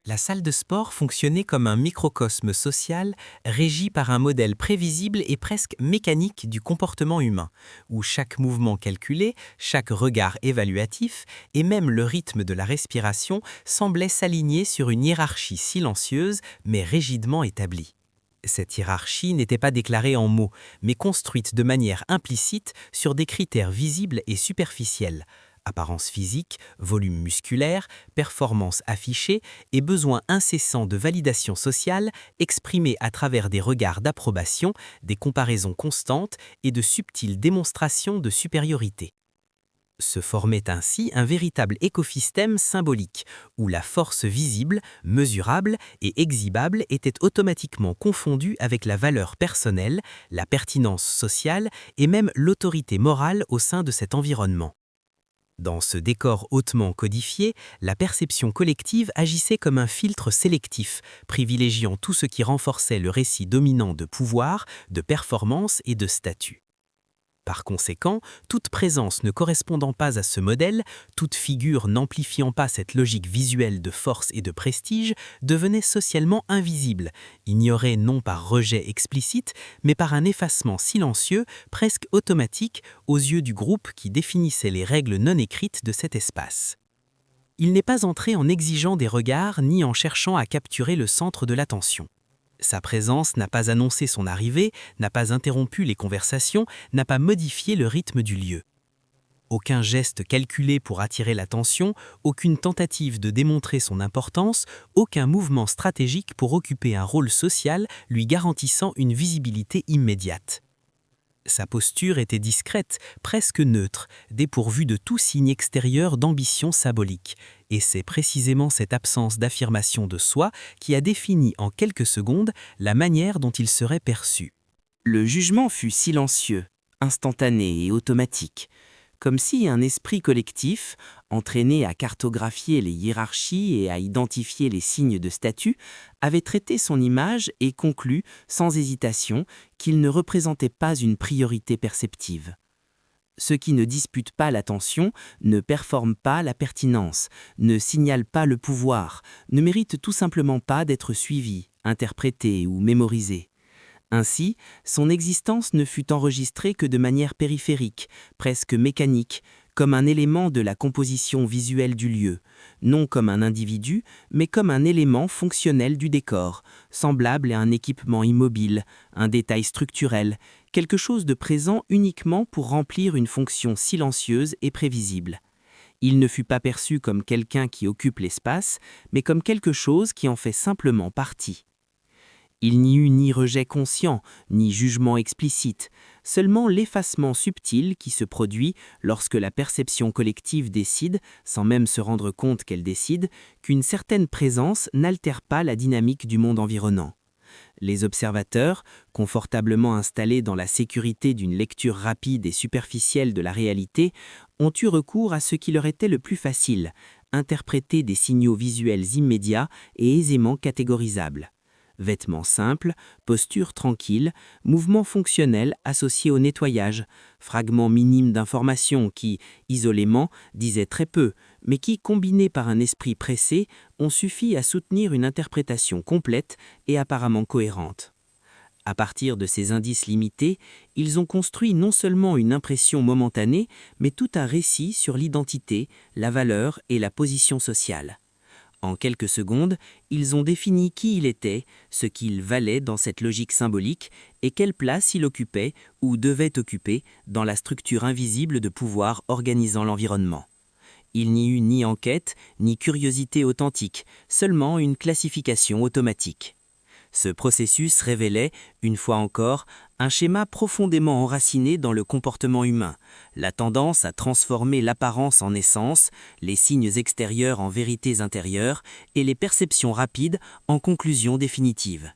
La salle de sport fonctionnait comme un microcosme social régi par un modèle prévisible et presque mécanique du comportement humain, où chaque mouvement calculé, chaque regard évaluatif et même le rythme de la respiration semblaient s'aligner sur une hiérarchie silencieuse mais rigidement établie. Cette hiérarchie n'était pas déclarée en mots, mais construite de manière implicite sur des critères visibles et superficiels. Apparence physique, volume musculaire, performance affichée et besoin incessant de validation sociale exprimés à travers des regards d'approbation, des comparaisons constantes et de subtiles démonstrations de supériorité. Se formait ainsi un véritable écosystème symbolique, où la force visible, mesurable et exhibable était automatiquement confondue avec la valeur personnelle, la pertinence sociale et même l'autorité morale au sein de cet environnement. Dans ce décor hautement codifié, la perception collective agissait comme un filtre sélectif, privilégiant tout ce qui renforçait le récit dominant de pouvoir, de performance et de statut. Par conséquent, toute présence ne correspondant pas à ce modèle, toute figure n'amplifiant pas cette logique visuelle de force et de prestige, devenait socialement invisible, ignorée non par rejet explicite, mais par un effacement silencieux, presque automatique, aux yeux du groupe qui définissait les règles non écrites de cet espace. Il n'est pas entré en exigeant des regards ni en cherchant à capturer le centre de l'attention. Sa présence n'a pas annoncé son arrivée, n'a pas interrompu les conversations, n'a pas modifié le rythme du lieu. Aucun geste calculé pour attirer l'attention, aucune tentative de démontrer son importance, aucun mouvement stratégique pour occuper un rôle social lui garantissant une visibilité immédiate. Sa posture était discrète, presque neutre, dépourvue de tout signe extérieur d'ambition symbolique, et c'est précisément cette absence d'affirmation de soi qui a défini en quelques secondes la manière dont il serait perçu. Le jugement fut silencieux, instantané et automatique, comme si un esprit collectif, entraîné à cartographier les hiérarchies et à identifier les signes de statut, avait traité son image et conclu, sans hésitation, qu'il ne représentait pas une priorité perceptive. Ceux qui ne disputent pas l'attention, ne performent pas la pertinence, ne signalent pas le pouvoir, ne méritent tout simplement pas d'être suivis, interprétés ou mémorisés. Ainsi, son existence ne fut enregistrée que de manière périphérique, presque mécanique, comme un élément de la composition visuelle du lieu, non comme un individu, mais comme un élément fonctionnel du décor, semblable à un équipement immobile, un détail structurel, quelque chose de présent uniquement pour remplir une fonction silencieuse et prévisible. Il ne fut pas perçu comme quelqu'un qui occupe l'espace, mais comme quelque chose qui en fait simplement partie. Il n'y eut ni rejet conscient, ni jugement explicite, seulement l'effacement subtil qui se produit lorsque la perception collective décide, sans même se rendre compte qu'elle décide, qu'une certaine présence n'altère pas la dynamique du monde environnant. Les observateurs, confortablement installés dans la sécurité d'une lecture rapide et superficielle de la réalité, ont eu recours à ce qui leur était le plus facile, interpréter des signaux visuels immédiats et aisément catégorisables. Vêtements simples, posture tranquille, mouvements fonctionnels associés au nettoyage, fragments minimes d'informations qui, isolément, disaient très peu, mais qui, combinés par un esprit pressé, ont suffi à soutenir une interprétation complète et apparemment cohérente. À partir de ces indices limités, ils ont construit non seulement une impression momentanée, mais tout un récit sur l'identité, la valeur et la position sociale. En quelques secondes, ils ont défini qui il était, ce qu'il valait dans cette logique symbolique et quelle place il occupait ou devait occuper dans la structure invisible de pouvoir organisant l'environnement. Il n'y eut ni enquête, ni curiosité authentique, seulement une classification automatique. Ce processus révélait, une fois encore, un schéma profondément enraciné dans le comportement humain, la tendance à transformer l'apparence en essence, les signes extérieurs en vérités intérieures et les perceptions rapides en conclusions définitives.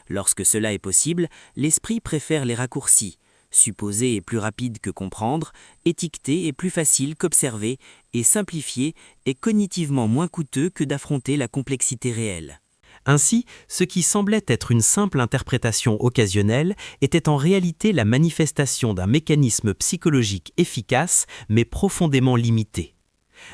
Lorsque cela est possible, l'esprit préfère les raccourcis. Supposer est plus rapide que comprendre, étiqueter est plus facile qu'observer, et simplifier est cognitivement moins coûteux que d'affronter la complexité réelle. Ainsi, ce qui semblait être une simple interprétation occasionnelle était en réalité la manifestation d'un mécanisme psychologique efficace mais profondément limité.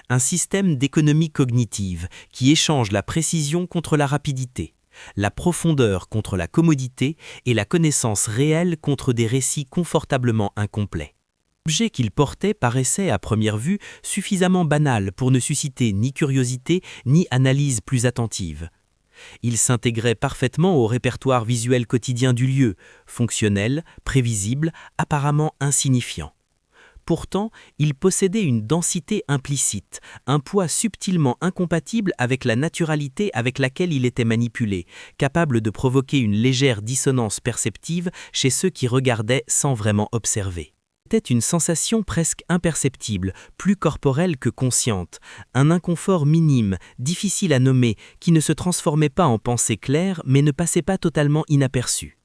Un système d'économie cognitive qui échange la précision contre la rapidité, la profondeur contre la commodité et la connaissance réelle contre des récits confortablement incomplets. L'objet qu'il portait paraissait à première vue suffisamment banal pour ne susciter ni curiosité ni analyse plus attentive. Il s'intégrait parfaitement au répertoire visuel quotidien du lieu, fonctionnel, prévisible, apparemment insignifiant. Pourtant, il possédait une densité implicite, un poids subtilement incompatible avec la naturalité avec laquelle il était manipulé, capable de provoquer une légère dissonance perceptive chez ceux qui regardaient sans vraiment observer. C'était une sensation presque imperceptible, plus corporelle que consciente, un inconfort minime, difficile à nommer, qui ne se transformait pas en pensée claire mais ne passait pas totalement inaperçu.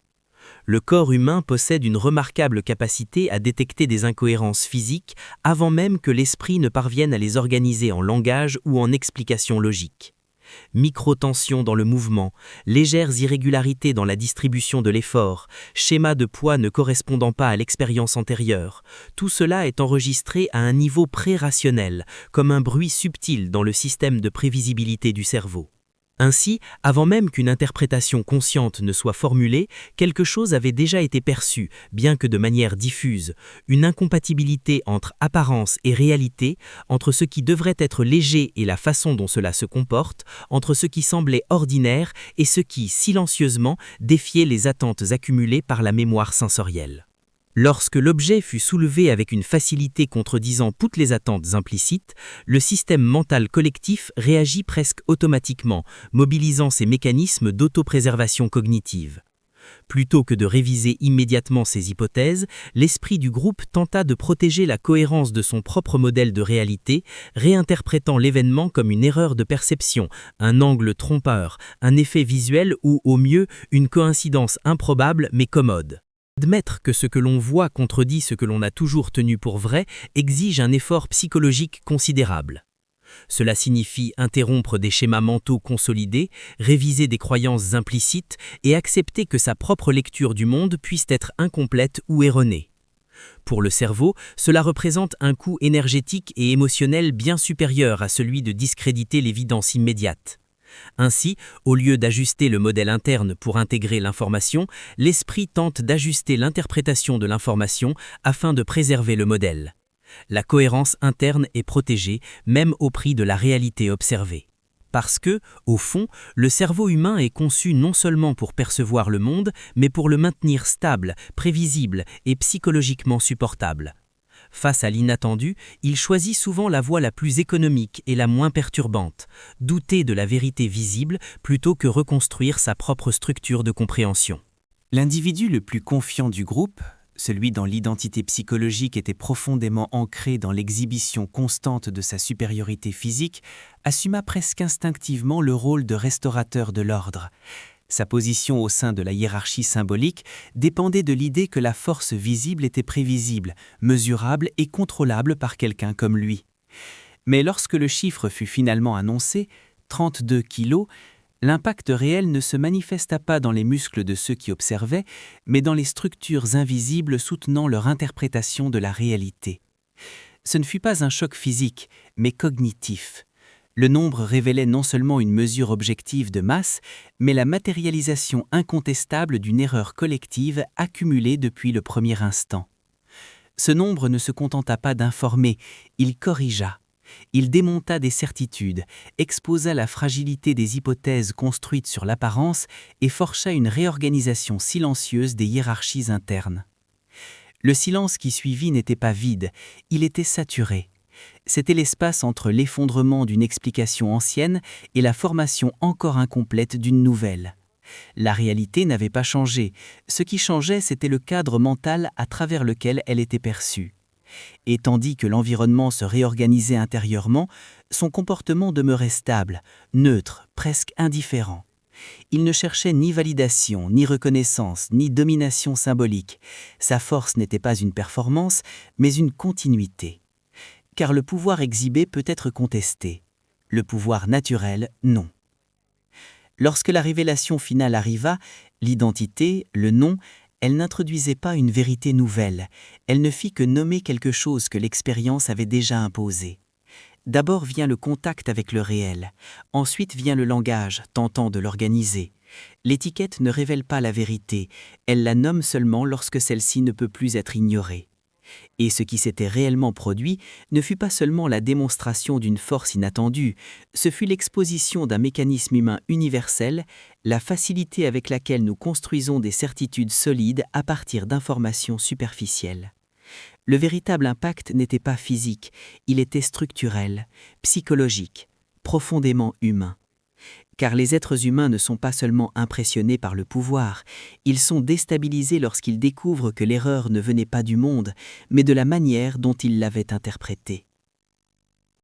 Le corps humain possède une remarquable capacité à détecter des incohérences physiques avant même que l'esprit ne parvienne à les organiser en langage ou en explication logique. Micro-tensions dans le mouvement, légères irrégularités dans la distribution de l'effort, schémas de poids ne correspondant pas à l'expérience antérieure, tout cela est enregistré à un niveau pré-rationnel, comme un bruit subtil dans le système de prévisibilité du cerveau. Ainsi, avant même qu'une interprétation consciente ne soit formulée, quelque chose avait déjà été perçu, bien que de manière diffuse, une incompatibilité entre apparence et réalité, entre ce qui devrait être léger et la façon dont cela se comporte, entre ce qui semblait ordinaire et ce qui, silencieusement, défiait les attentes accumulées par la mémoire sensorielle. Lorsque l'objet fut soulevé avec une facilité contredisant toutes les attentes implicites, le système mental collectif réagit presque automatiquement, mobilisant ses mécanismes d'autopréservation cognitive. Plutôt que de réviser immédiatement ses hypothèses, l'esprit du groupe tenta de protéger la cohérence de son propre modèle de réalité, réinterprétant l'événement comme une erreur de perception, un angle trompeur, un effet visuel ou, au mieux, une coïncidence improbable mais commode. Admettre que ce que l'on voit contredit ce que l'on a toujours tenu pour vrai exige un effort psychologique considérable. Cela signifie interrompre des schémas mentaux consolidés, réviser des croyances implicites et accepter que sa propre lecture du monde puisse être incomplète ou erronée. Pour le cerveau, cela représente un coût énergétique et émotionnel bien supérieur à celui de discréditer l'évidence immédiate. Ainsi, au lieu d'ajuster le modèle interne pour intégrer l'information, l'esprit tente d'ajuster l'interprétation de l'information afin de préserver le modèle. La cohérence interne est protégée, même au prix de la réalité observée. Parce que, au fond, le cerveau humain est conçu non seulement pour percevoir le monde, mais pour le maintenir stable, prévisible et psychologiquement supportable. Face à l'inattendu, il choisit souvent la voie la plus économique et la moins perturbante, douter de la vérité visible plutôt que reconstruire sa propre structure de compréhension. L'individu le plus confiant du groupe, celui dont l'identité psychologique était profondément ancrée dans l'exhibition constante de sa supériorité physique, assuma presque instinctivement le rôle de restaurateur de l'ordre. Sa position au sein de la hiérarchie symbolique dépendait de l'idée que la force visible était prévisible, mesurable et contrôlable par quelqu'un comme lui. Mais lorsque le chiffre fut finalement annoncé, 32 kilos, l'impact réel ne se manifesta pas dans les muscles de ceux qui observaient, mais dans les structures invisibles soutenant leur interprétation de la réalité. Ce ne fut pas un choc physique, mais cognitif. Le nombre révélait non seulement une mesure objective de masse, mais la matérialisation incontestable d'une erreur collective accumulée depuis le premier instant. Ce nombre ne se contenta pas d'informer, il corrigea. Il démonta des certitudes, exposa la fragilité des hypothèses construites sur l'apparence et força une réorganisation silencieuse des hiérarchies internes. Le silence qui suivit n'était pas vide, il était saturé. C'était l'espace entre l'effondrement d'une explication ancienne et la formation encore incomplète d'une nouvelle. La réalité n'avait pas changé, ce qui changeait c'était le cadre mental à travers lequel elle était perçue. Et tandis que l'environnement se réorganisait intérieurement, son comportement demeurait stable, neutre, presque indifférent. Il ne cherchait ni validation, ni reconnaissance, ni domination symbolique. Sa force n'était pas une performance, mais une continuité. Car le pouvoir exhibé peut être contesté. Le pouvoir naturel, non. Lorsque la révélation finale arriva, l'identité, le nom, elle n'introduisait pas une vérité nouvelle, elle ne fit que nommer quelque chose que l'expérience avait déjà imposé. D'abord vient le contact avec le réel, ensuite vient le langage, tentant de l'organiser. L'étiquette ne révèle pas la vérité, elle la nomme seulement lorsque celle-ci ne peut plus être ignorée. Et ce qui s'était réellement produit ne fut pas seulement la démonstration d'une force inattendue, ce fut l'exposition d'un mécanisme humain universel, la facilité avec laquelle nous construisons des certitudes solides à partir d'informations superficielles. Le véritable impact n'était pas physique, il était structurel, psychologique, profondément humain. Car les êtres humains ne sont pas seulement impressionnés par le pouvoir, ils sont déstabilisés lorsqu'ils découvrent que l'erreur ne venait pas du monde, mais de la manière dont ils l'avaient interprétée.